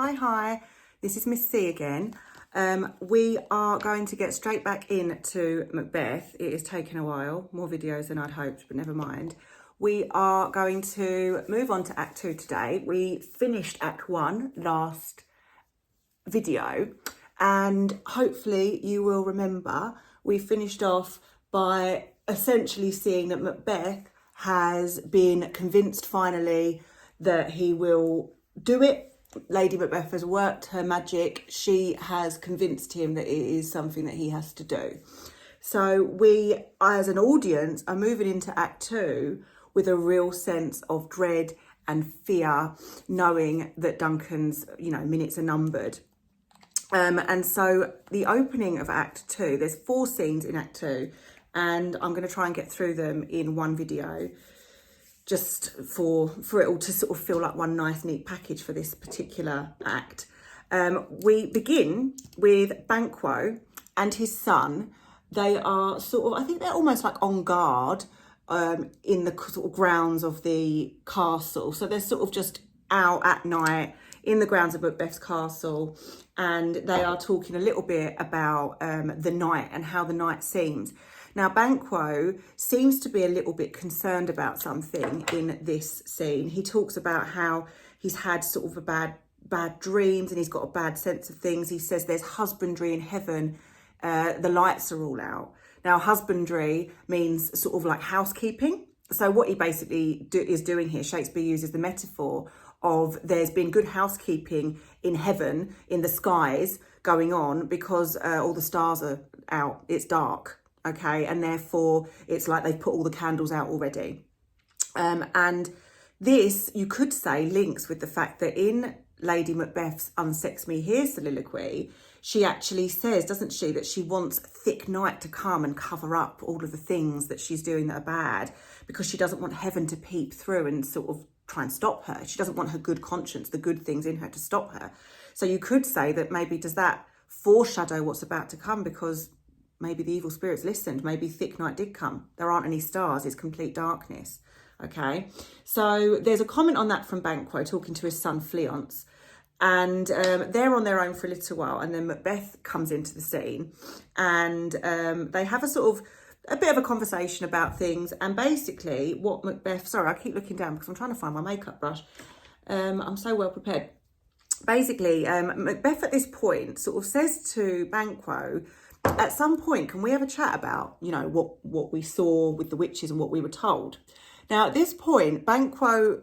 Hi, this is Miss C again. We are going to get straight back into Macbeth. It has taken a while, more videos than I'd hoped, but never mind. We are going to move on to Act 2 today. We finished Act 1 last video, and hopefully you will remember we finished off by essentially seeing that Macbeth has been convinced finally that he will do it. Lady Macbeth has worked her magic. She has convinced him that it is something that he has to do. So we, as an audience, are moving into Act 2 with a real sense of dread and fear, knowing that Duncan's, minutes are numbered. And so the opening of Act 2, there's 4 scenes in Act 2, and I'm going to try and get through them in one video, just for it all to sort of feel like one nice, neat package for this particular act. We begin with Banquo and his son. They are I think they're almost like on guard in the sort of grounds of the castle. So they're sort of just out at night in the grounds of Macbeth's castle, and they are talking a little bit about the night and how the night seems. Now, Banquo seems to be a little bit concerned about something in this scene. He talks about how he's had sort of a bad dreams and he's got a bad sense of things. He says there's husbandry in heaven. The lights are all out. Now, husbandry means sort of like housekeeping. So what he basically is doing here, Shakespeare uses the metaphor of there's been good housekeeping in heaven, in the skies going on, because all the stars are out. It's dark. Okay, and therefore it's like they've put all the candles out already. And this, you could say, links with the fact that in Lady Macbeth's Unsex Me Here soliloquy, she actually says, doesn't she, that she wants thick night to come and cover up all of the things that she's doing that are bad, because she doesn't want heaven to peep through and sort of try and stop her. She doesn't want her good conscience, the good things in her, to stop her. So you could say that maybe does that foreshadow what's about to come, because maybe the evil spirits listened. Maybe thick night did come. There aren't any stars. It's complete darkness. Okay. So there's a comment on that from Banquo talking to his son Fleance. And they're on their own for a little while. And then Macbeth comes into the scene. And they have a bit of a conversation about things. And basically what Macbeth... Sorry, I keep looking down because I'm trying to find my makeup brush. I'm so well prepared. Basically, Macbeth at this point sort of says to Banquo, at some point, can we have a chat about, what we saw with the witches and what we were told? Now, at this point, Banquo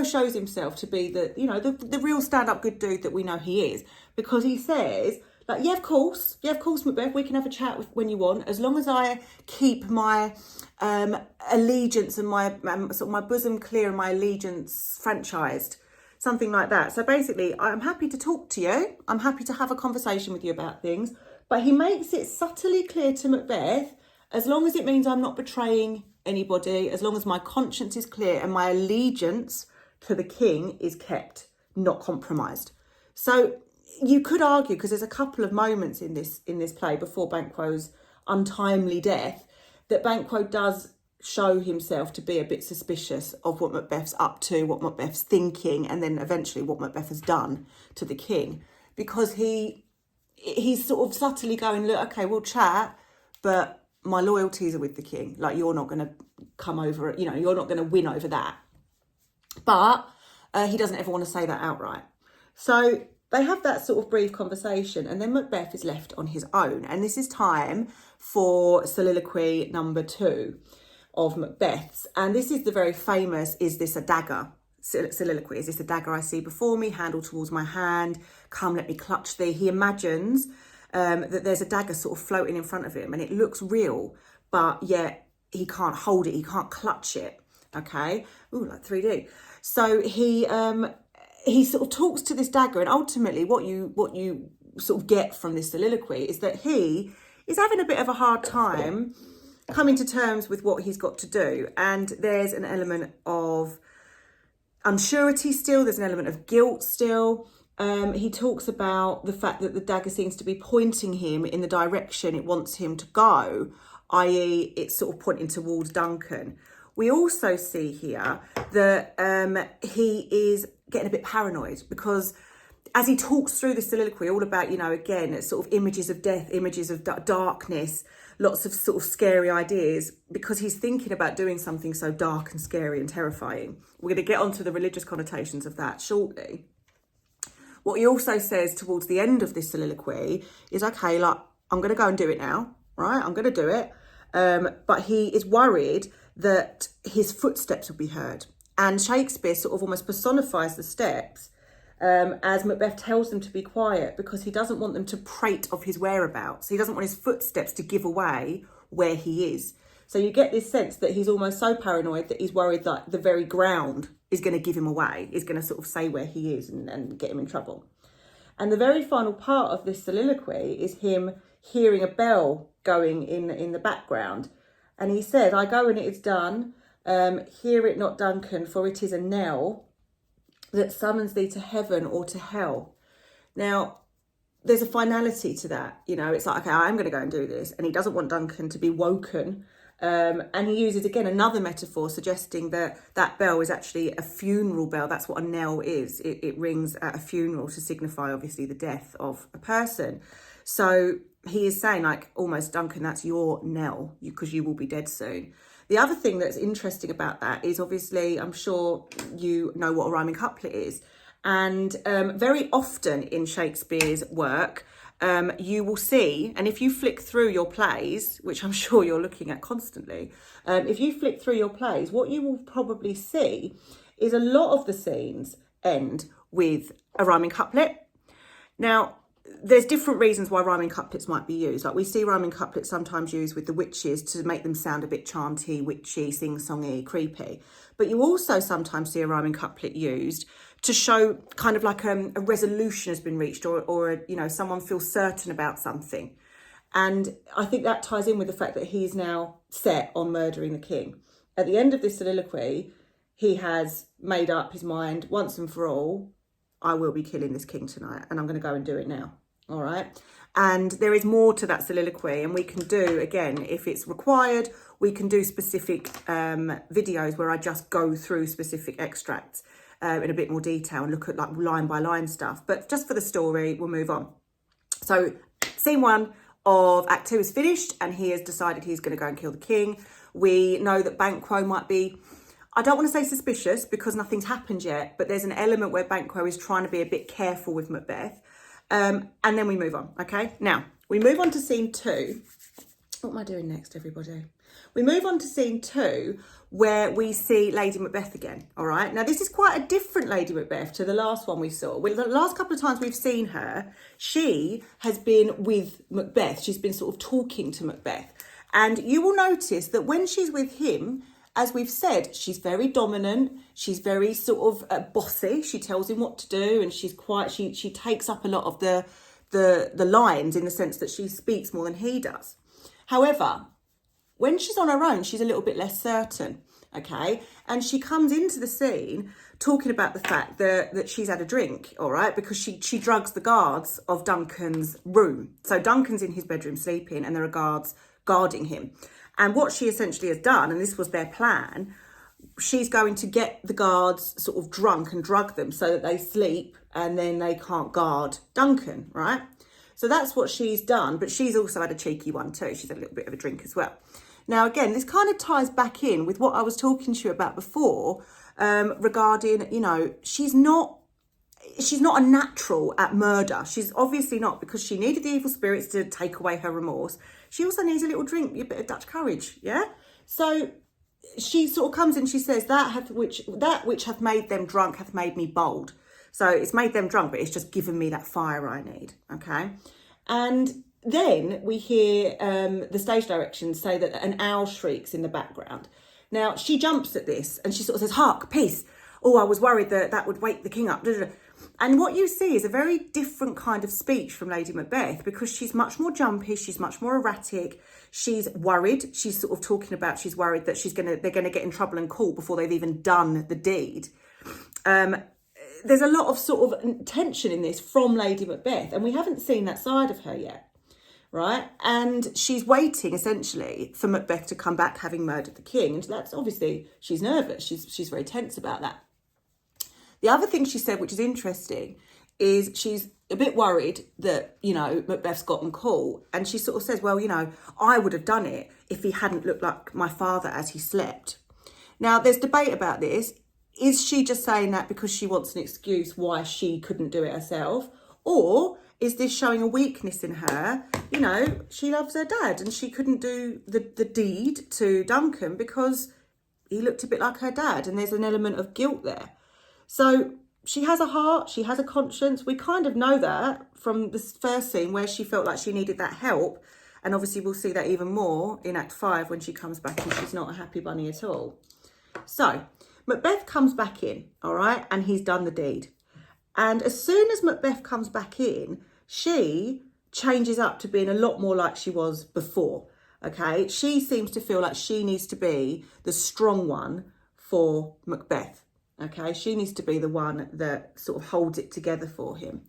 shows himself to be the real stand-up good dude that we know he is, because he says, like, yeah, of course, Macbeth, we can have a chat when you want, as long as I keep my allegiance and my my bosom clear and my allegiance franchised. Something like that. So basically, I'm happy to talk to you. I'm happy to have a conversation with you about things. But he makes it subtly clear to Macbeth, as long as it means I'm not betraying anybody, as long as my conscience is clear and my allegiance to the king is kept, not compromised. So you could argue, because there's a couple of moments in this play before Banquo's untimely death, that Banquo does show himself to be a bit suspicious of what Macbeth's up to, what Macbeth's thinking, and then eventually what Macbeth has done to the king, because he's sort of subtly going, look, okay, we'll chat, but my loyalties are with the king. Like, you're not going to come over, you're not going to win over that. But he doesn't ever want to say that outright. So they have that sort of brief conversation, and then Macbeth is left on his own. And this is time for soliloquy number 2 of Macbeth's. And this is the very famous, is this a dagger? Soliloquy. Is this a dagger I see before me, handle towards my hand, come let me clutch thee? He imagines that there's a dagger sort of floating in front of him, and it looks real, but yet he can't hold it, he can't clutch it. Okay, ooh, like 3D. So he sort of talks to this dagger, and ultimately what you sort of get from this soliloquy is that he is having a bit of a hard time coming to terms with what he's got to do, and there's an element of unsurety still, there's an element of guilt still. He talks about the fact that the dagger seems to be pointing him in the direction it wants him to go, i.e. it's sort of pointing towards Duncan. We also see here that he is getting a bit paranoid, because as he talks through the soliloquy, all about, you know, again, sort of images of death, images of darkness, lots of sort of scary ideas, because he's thinking about doing something so dark and scary and terrifying. We're going to get onto the religious connotations of that shortly. What he also says towards the end of this soliloquy is, okay, like, I'm going to go and do it now, right? I'm going to do it. But he is worried that his footsteps will be heard. And Shakespeare sort of almost personifies the steps as Macbeth tells them to be quiet, because he doesn't want them to prate of his whereabouts. He doesn't want his footsteps to give away where he is. So you get this sense that he's almost so paranoid that he's worried that the very ground is going to give him away, is going to sort of say where he is and get him in trouble. And the very final part of this soliloquy is him hearing a bell going in the background. And he said, I go and it is done. Hear it not, Duncan, for it is a knell that summons thee to heaven or to hell. Now, there's a finality to that. You know, it's like, okay, I'm going to go and do this. And he doesn't want Duncan to be woken. And he uses, again, another metaphor suggesting that that bell is actually a funeral bell. That's what a knell is. It rings at a funeral to signify, obviously, the death of a person. So he is saying, like, almost, Duncan, that's your knell, because you will be dead soon. The other thing that's interesting about that is, obviously, I'm sure you know what a rhyming couplet is. And very often in Shakespeare's work, you will see, and if you flick through your plays, which I'm sure you're looking at constantly, if you flick through your plays, what you will probably see is a lot of the scenes end with a rhyming couplet. Now, there's different reasons why rhyming couplets might be used. Like, we see rhyming couplets sometimes used with the witches to make them sound a bit chanty, witchy, sing-songy, creepy. But you also sometimes see a rhyming couplet used to show kind of like a resolution has been reached, or you know, someone feels certain about something. And I think that ties in with the fact that he's now set on murdering the king. At the end of this soliloquy, he has made up his mind once and for all, I will be killing this king tonight, and I'm going to go and do it now. All right. And there is more to that soliloquy, and we can do, again, if it's required, we can do specific videos where I just go through specific extracts in a bit more detail and look at like line by line stuff. But just for the story, we'll move on. So scene 1 of Act 2 is finished, and he has decided he's going to go and kill the king. We know that Banquo might be, I don't want to say suspicious because nothing's happened yet, but there's an element where Banquo is trying to be a bit careful with Macbeth. And then we move on, okay? Now, we move on to scene 2. What am I doing next, everybody? We move on to scene 2, where we see Lady Macbeth again, all right? Now, this is quite a different Lady Macbeth to the last one we saw. Well, the last couple of times we've seen her, she has been with Macbeth. She's been sort of talking to Macbeth. And you will notice that when she's with him, as we've said, she's very dominant. She's very sort of bossy. She tells him what to do, and she's quite, she takes up a lot of the lines, in the sense that she speaks more than he does. However, when she's on her own, she's a little bit less certain, okay? And she comes into the scene talking about the fact that she's had a drink, all right? Because she drugs the guards of Duncan's room. So Duncan's in his bedroom sleeping, and there are guards guarding him. And what she essentially has done, and this was their plan, she's going to get the guards sort of drunk and drug them so that they sleep, and then they can't guard Duncan, right? So that's what she's done, but she's also had a cheeky one too. She's had a little bit of a drink as well. Now, again, this kind of ties back in with what I was talking to you about before, regarding, you know, she's not a natural at murder. She's obviously not, because she needed the evil spirits to take away her remorse. She also needs a little drink, a bit of Dutch courage, yeah? So she sort of comes in, she says, that which hath made them drunk hath made me bold. So it's made them drunk, but it's just given me that fire I need, okay? And then we hear the stage directions say that an owl shrieks in the background. Now, she jumps at this, and she sort of says, hark, peace. Oh, I was worried that would wake the king up. And what you see is a very different kind of speech from Lady Macbeth, because she's much more jumpy, she's much more erratic, she's worried, she's sort of talking about, she's worried that they're gonna get in trouble and caught before they've even done the deed. There's a lot of sort of tension in this from Lady Macbeth, and we haven't seen that side of her yet, right? And she's waiting essentially for Macbeth to come back having murdered the king, and that's obviously, she's nervous, she's very tense about that. The other thing she said, which is interesting, is she's a bit worried that, you know, Macbeth's gotten caught. And she sort of says, well, you know, I would have done it if he hadn't looked like my father as he slept. Now, there's debate about this. Is she just saying that because she wants an excuse why she couldn't do it herself? Or is this showing a weakness in her? You know, she loves her dad and she couldn't do the deed to Duncan because he looked a bit like her dad, and there's an element of guilt there. So she has a heart, she has a conscience. We kind of know that from this first scene where she felt like she needed that help. And obviously we'll see that even more in Act 5 when she comes back and she's not a happy bunny at all. So Macbeth comes back in, all right, and he's done the deed. And as soon as Macbeth comes back in, she changes up to being a lot more like she was before, okay? She seems to feel like she needs to be the strong one for Macbeth, okay? She needs to be the one that sort of holds it together for him.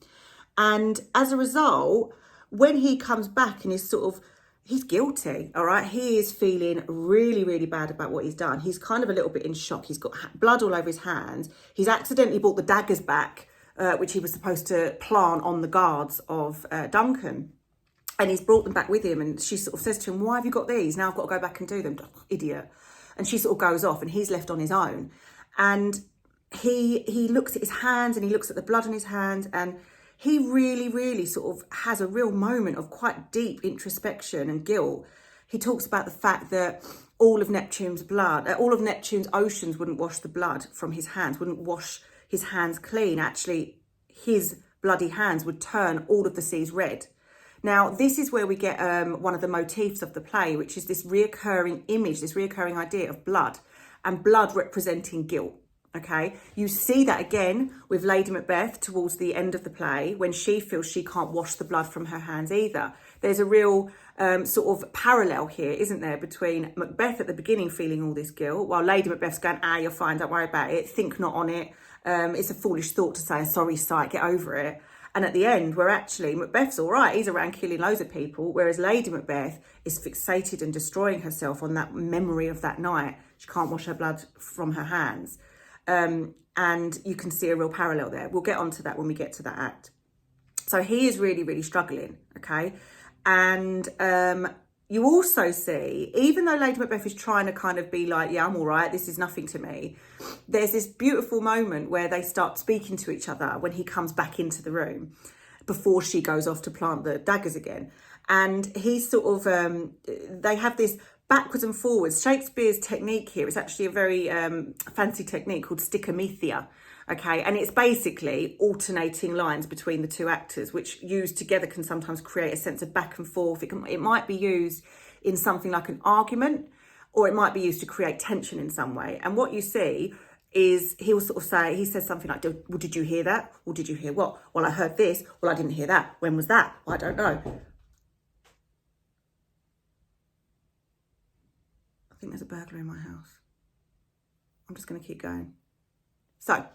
And as a result, when he comes back and is sort of, he's guilty, all right? He is feeling really, really bad about what he's done. He's kind of a little bit in shock. He's got blood all over his hands. He's accidentally brought the daggers back, which he was supposed to plant on the guards of Duncan. And he's brought them back with him. And she sort of says to him, why have you got these? Now I've got to go back and do them. Oh, idiot. And she sort of goes off and he's left on his own. And he looks at his hands and he looks at the blood on his hands, and he really, really sort of has a real moment of quite deep introspection and guilt. He talks about the fact that all of Neptune's oceans wouldn't wash the blood from his hands, wouldn't wash his hands clean. Actually, his bloody hands would turn all of the seas red. Now, this is where we get one of the motifs of the play, which is this reoccurring image, this reoccurring idea of blood, and blood representing guilt. Okay, you see that again with Lady Macbeth towards the end of the play when she feels she can't wash the blood from her hands either. There's a real sort of parallel here, isn't there, between Macbeth at the beginning feeling all this guilt while Lady Macbeth's going, you're fine, don't worry about it, think not on it. It's a foolish thought to say, sorry, sight, get over it. And at the end, where actually Macbeth's all right, he's around killing loads of people, whereas Lady Macbeth is fixated and destroying herself on that memory of that night. She can't wash her blood from her hands. And you can see a real parallel there. We'll get onto that when we get to that act. So he is really, really struggling, okay? And you also see, even though Lady Macbeth is trying to kind of be like, yeah, I'm all right, this is nothing to me, there's this beautiful moment where they start speaking to each other when he comes back into the room before she goes off to plant the daggers again. And he's sort of, they have this backwards and forwards. Shakespeare's technique here is actually a very fancy technique called stichomethea, okay? And it's basically alternating lines between the two actors, which used together can sometimes create a sense of back and forth. It might be used in something like an argument, or it might be used to create tension in some way. And what you see is he will sort of say, he says something like, well, did you hear that? Well, did you hear what? Well, I heard this. Well, I didn't hear that. When was that? Well, I don't know. I think there's a burglar in my house. I'm just going to keep going. So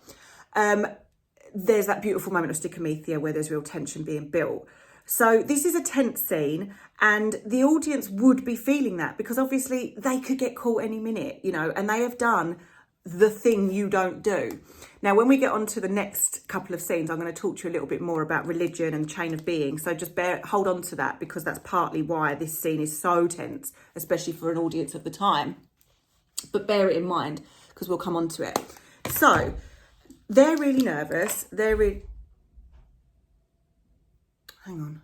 there's that beautiful moment of stichomethea where there's real tension being built. So this is a tense scene, and the audience would be feeling that because obviously they could get caught any minute, you know, and they have done the thing you don't do. Now, when we get on to the next couple of scenes, I'm going to talk to you a little bit more about religion and chain of being. So just hold on to that, because that's partly why this scene is so tense, especially for an audience of the time. But bear it in mind, because we'll come on to it. So they're really nervous. Hang on.